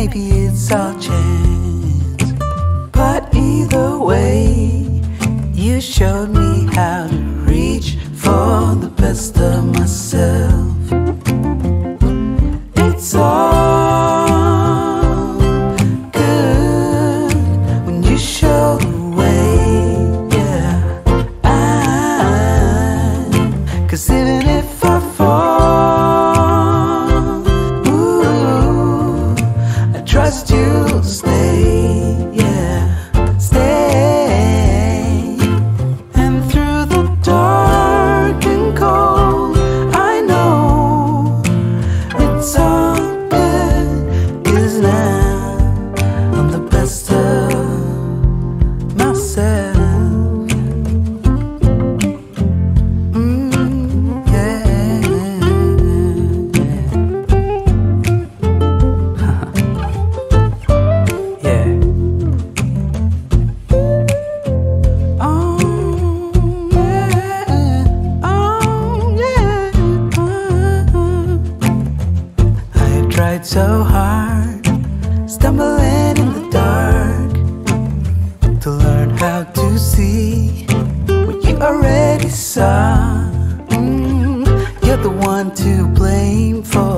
maybe it's our chance. But either way, you showed me how to reach for the best of myself. It's all good when you show the way, yeah. 'Cause even if I fall, ooh, I trust you'll stay, yeah, stay. And through the dark and cold, I know it's all good, 'cause now I'm the best of myself. Yeah. Yeah. Oh, yeah. Oh, yeah. I tried so hard, stumbling in the dark, to learn how to see what you already saw. You're the one to blame for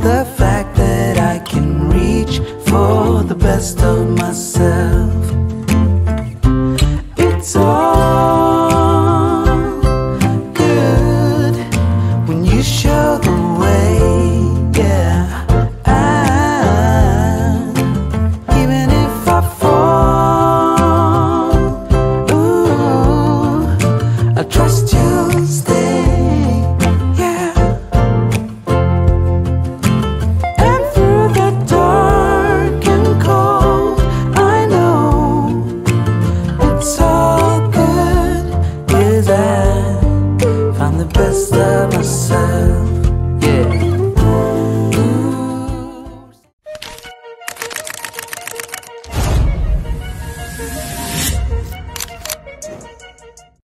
the fact that I can reach for the best of myself. It's all good when you show the way,